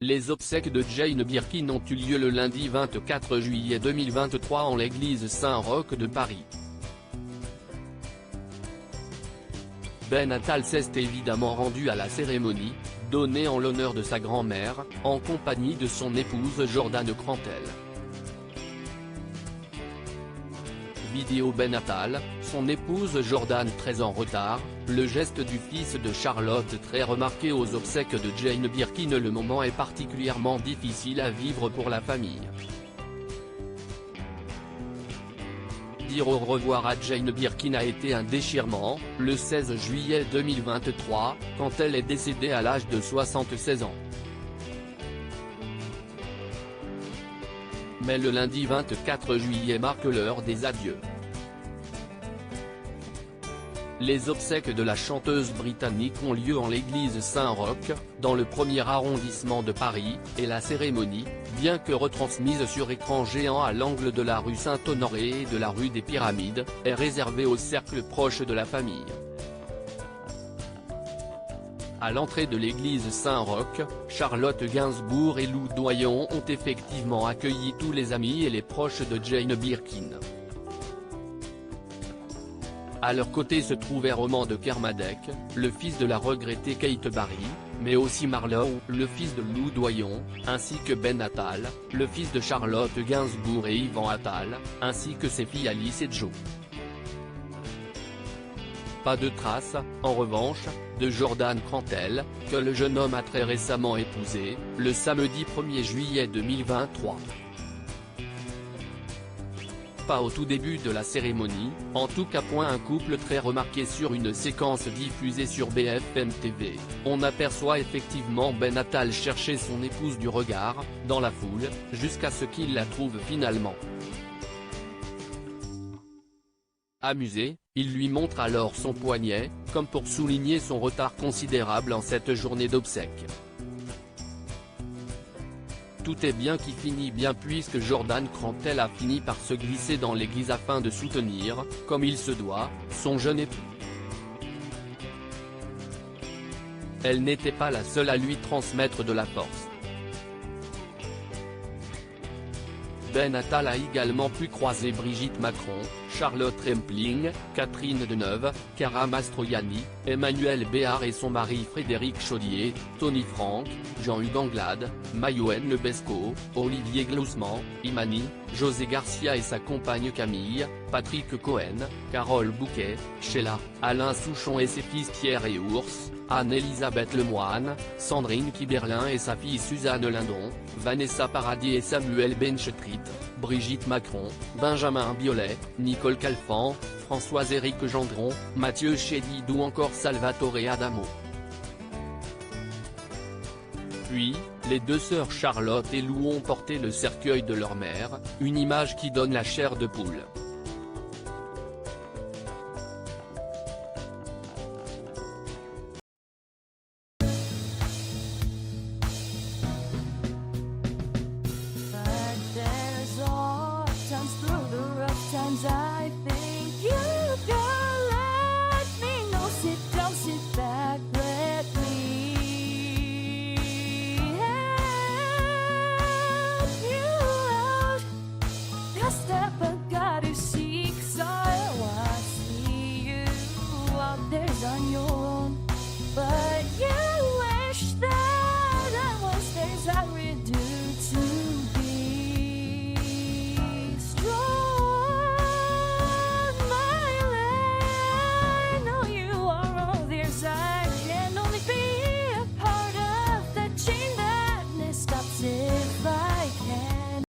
Les obsèques de Jane Birkin ont eu lieu le lundi 24 juillet 2023 en l'église Saint-Roch de Paris. Ben Attal s'est évidemment rendu à la cérémonie, donnée en l'honneur de sa grand-mère, en compagnie de son épouse Jordane Crantel. Vidéo Ben Attal, son épouse Jordane très en retard, le geste du fils de Charlotte très remarqué aux obsèques de Jane Birkin. Le moment est particulièrement difficile à vivre pour la famille. Dire au revoir à Jane Birkin a été un déchirement, le 16 juillet 2023, quand elle est décédée à l'âge de 76 ans. Mais le lundi 24 juillet marque l'heure des adieux. Les obsèques de la chanteuse britannique ont lieu en l'église Saint-Roch, dans le 1er arrondissement de Paris, et la cérémonie, bien que retransmise sur écran géant à l'angle de la rue Saint-Honoré et de la rue des Pyramides, est réservée au cercle proche de la famille. À l'entrée de l'église Saint-Roch, Charlotte Gainsbourg et Lou Doyon ont effectivement accueilli tous les amis et les proches de Jane Birkin. À leur côté se trouvait Roman de Kermadec, le fils de la regrettée Kate Barry, mais aussi Marlowe, le fils de Lou Doyon, ainsi que Ben Attal, le fils de Charlotte Gainsbourg et Yvan Attal, ainsi que ses filles Alice et Jo. Pas de trace, en revanche, de Jordane Crantel, que le jeune homme a très récemment épousée, le samedi 1er juillet 2023. Pas au tout début de la cérémonie, en tout cas point un couple très remarqué sur une séquence diffusée sur BFM TV. On aperçoit effectivement Ben Attal chercher son épouse du regard, dans la foule, jusqu'à ce qu'il la trouve finalement. Amusé, il lui montre alors son poignet, comme pour souligner son retard considérable en cette journée d'obsèques. Tout est bien qui finit bien puisque Jordane Crantel a fini par se glisser dans l'église afin de soutenir, comme il se doit, son jeune époux. Elle n'était pas la seule à lui transmettre de la force. Ben Attal a également pu croiser Brigitte Macron, Charlotte Rampling, Catherine Deneuve, Cara Mastroianni, Emmanuel Béard et son mari Frédéric Chaudier, Tony Frank, Jean-Hugues Anglade, Mayouen Lebesco, Olivier Glusman, Imani, José Garcia et sa compagne Camille, Patrick Cohen, Carole Bouquet, Sheila, Alain Souchon et ses fils Pierre et Ours, Anne-Elisabeth Lemoine, Sandrine Kiberlin et sa fille Suzanne Lindon, Vanessa Paradis et Samuel Benchetrit, Brigitte Macron, Benjamin Biolay, Nicole Calfan, Françoise-Éric Gendron, Mathieu Chédid ou encore Salvatore Adamo. Puis, les deux sœurs Charlotte et Lou ont porté le cercueil de leur mère, une image qui donne la chair de poule.